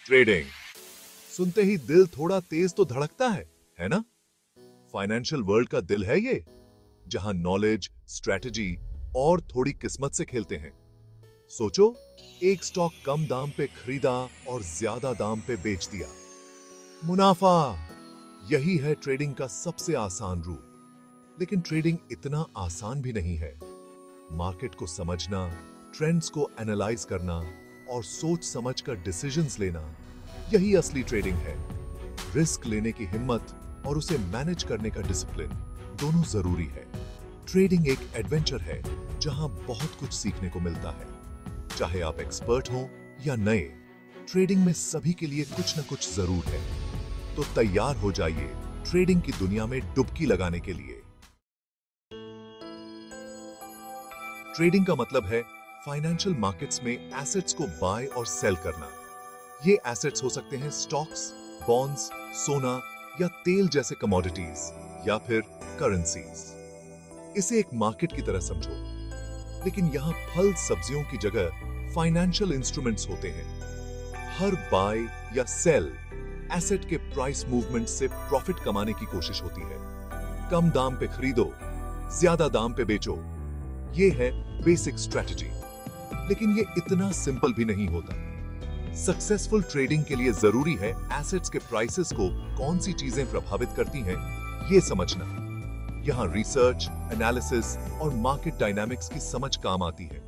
Trading सुनते ही दिल थोड़ा तेज तो धड़कता है ना? फाइनेंशियल वर्ल्ड का दिल है ये, जहां नॉलेज, स्ट्रेटजी और थोड़ी किस्मत से खेलते हैं। सोचो, एक स्टॉक कम दाम पे खरीदा और ज्यादा दाम पे बेच दिया। मुनाफा। यही है ट्रेडिंग का सबसे आसान रूप। लेकिन ट्रेडिंग इतना आसान भी नहीं है। मार्केट को समझना, ट्रेंड्स को एनालाइज करना और सोच समझकर डिसीजंस लेना, यही असली ट्रेडिंग है। रिस्क लेने की हिम्मत और उसे मैनेज करने का डिसिप्लिन दोनों जरूरी है। ट्रेडिंग एक एडवेंचर है जहां बहुत कुछ सीखने को मिलता है। चाहे आप एक्सपर्ट हो या नए, ट्रेडिंग में सभी के लिए कुछ न कुछ जरूर है। तो तैयार हो जाइए ट्रेडिंग की दुनिया में डुबकी लगाने के लिए। ट्रेडिंग का मतलब है फाइनेंशियल मार्केट्स में एसेट्स को बाय और सेल करना। ये एसेट्स हो सकते हैं स्टॉक्स, बॉन्ड्स, सोना या तेल जैसे कमोडिटीज या फिर करेंसीज। इसे एक मार्केट की तरह समझो, लेकिन यहां फल सब्जियों की जगह फाइनेंशियल इंस्ट्रूमेंट्स होते हैं। हर बाय या सेल एसेट के प्राइस मूवमेंट से प्रॉफिट कमाने की कोशिश होती है। कम दाम पे खरीदो, ज्यादा दाम पे बेचो, ये है बेसिक स्ट्रेटजी। लेकिन ये इतना सिंपल भी नहीं होता। सक्सेसफुल ट्रेडिंग के लिए जरूरी है एसेट्स के प्राइसेस को कौन सी चीजें प्रभावित करती हैं, ये समझना। यहां रिसर्च, एनालिसिस और मार्केट डायनामिक्स की समझ काम आती है।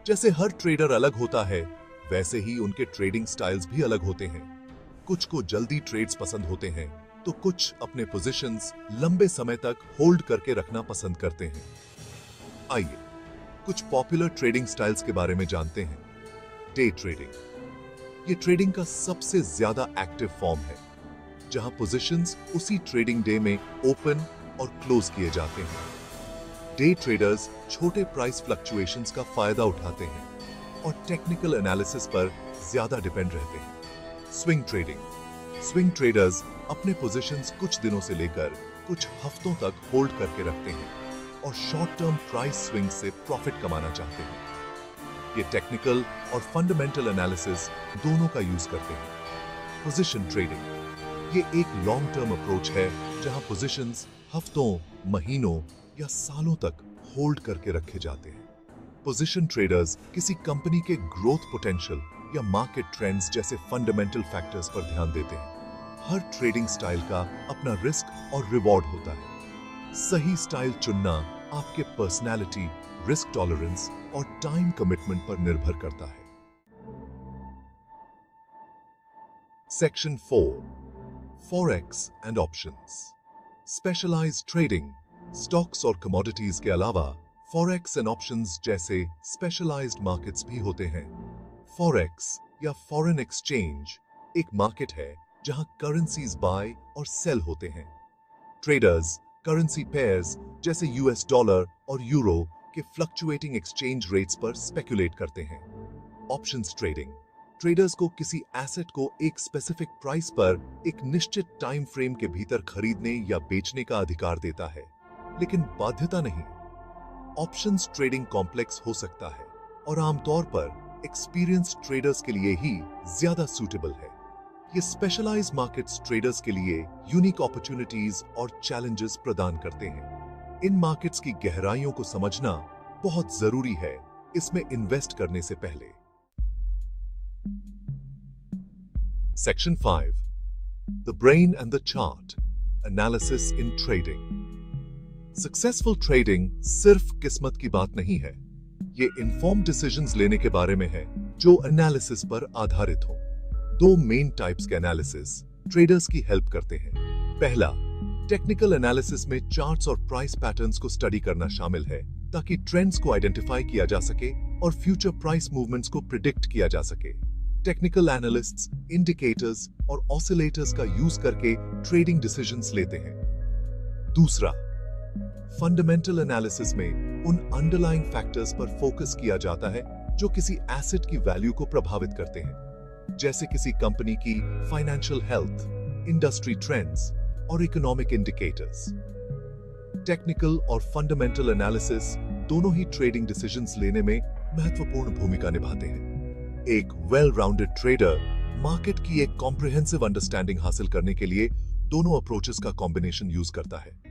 जैसे हर ट्रेडर अलग होता है, वैसे ही उनके ट्रेडिंग स्टाइल्स भी अलग होते हैं। कुछ को जल्दी ट्रेड्स पसंद होते हैं, तो कुछ अपने पोजीशंस लंबे समय तक होल्ड करके रखना पसंद करते हैं। आइए कुछ पॉपुलर ट्रेडिंग स्टाइल्स के बारे में जानते हैं। Day trading. ये ट्रेडिंग का सबसे ज्यादा एक्टिव फॉर्म है, जहां पोजीशंस उसी ट्रेडिंग डे में ओपन और क्लोज किए जाते हैं। डे ट्रेडर्स छोटे प्राइस फ्लक्चुएशंस का फायदा उठाते हैं और टेक्निकल एनालिसिस पर ज्यादा डिपेंड रहते हैं। Swing trading. स्विंग ट्रेडर्स अपने पोजीशंस कुछ दिनों से लेकर कुछ हफ्तों तक होल्ड करके रखते हैं और शॉर्ट टर्म प्राइस स्विंग से प्रॉफिट कमाना चाहते हैं। ये टेक्निकल और फंडामेंटल एनालिसिस दोनों का यूज करते हैं। Position trading. ये एक लॉन्ग टर्म अप्रोच है जहां पोजीशंस हफ्तों, महीनों या सालों तक होल्ड करके रखे जाते हैं। पोजीशन ट्रेडर्स किसी कंपनी के ग्रोथ पोटेंशियल या मार्केट ट्रेंड्स जैसे फंडामेंटल फैक्टर्स पर ध्यान देते हैं। हर ट्रेडिंग स्टाइल का अपना रिस्क और रिवॉर्ड होता है। सही स्टाइल चुनना आपके पर्सनैलिटी, रिस्क टॉलरेंस और टाइम कमिटमेंट पर निर्भर करता है। Section 4, forex and options. Specialised trading. Stocks और कमोडिटीज के अलावा फॉरेक्स एंड ऑप्शंस जैसे स्पेशलाइज्ड मार्केट्स भी होते हैं। फॉरेक्स या फॉरेन एक्सचेंज एक मार्केट है जहां करेंसीज बाय और सेल होते हैं। ट्रेडर्स करेंसी पेयर्स जैसे यूएस डॉलर और यूरो के फ्लक्चुएटिंग एक्सचेंज रेट्स पर स्पेकुलेट करते हैं। ऑप्शंस ट्रेडिंग ट्रेडर्स को किसी एसेट को एक स्पेसिफिक प्राइस पर एक निश्चित टाइम फ्रेम के भीतर खरीदने या बेचने का अधिकार देता है, लेकिन बाध्यता नहीं। ऑप्शंस ट्रेडिंग कॉम्प्लेक्स हो सकता है और आमतौर पर एक्सपीरियंस्ड ट्रेडर्स के लिए ही ज्यादा सूटेबल है। ये स्पेशलाइज्ड मार्केट्स ट्रेडर्स के लिए यूनिक अपॉर्चुनिटीज और चैलेंजेस प्रदान करते हैं। इन मार्केट्स की गहराइयों को समझना बहुत जरूरी है इसमें इन्वेस्ट करने से पहले। Section 5, the brain and the chart, analysis in trading. Successful trading सिर्फ किस्मत की बात नहीं है, ये इन्फॉर्म्ड डिसीजंस लेने के बारे में है जो एनालिसिस पर आधारित हो। दो मेन टाइप्स के एनालिसिस ट्रेडर्स की हेल्प करते हैं। पहला, टेक्निकल एनालिसिस में चार्ट्स और प्राइस पैटर्न्स को स्टडी करना शामिल है ताकि ट्रेंड्स को आइडेंटिफाई किया जा सके और फ्यूचर प्राइस मूवमेंट्स को प्रिडिक्ट किया जा सके। टेक्निकल एनालिस्ट्स इंडिकेटर्स और ऑसिलेटर्स का यूज करके ट्रेडिंग डिसीजंस लेते हैं। दूसरा, फंडामेंटल एनालिसिस में उन अंडरलाइंग फैक्टर्स पर फोकस किया जाता है जो किसी एसेट की वैल्यू को प्रभावित करते हैं, जैसे किसी कंपनी की फाइनेंशियल हेल्थ, इंडस्ट्री ट्रेंड्स और इकोनॉमिक इंडिकेटर्स। टेक्निकल और फंडामेंटल एनालिसिस दोनों ही ट्रेडिंग डिसीजंस लेने में महत्वपूर्ण भूमिका निभाते हैं। एक वेल राउंडेड ट्रेडर मार्केट की एक कॉम्प्रिहेंसिव अंडरस्टैंडिंग हासिल करने के लिए दोनों अप्रोचेस का कॉम्बिनेशन यूज करता है।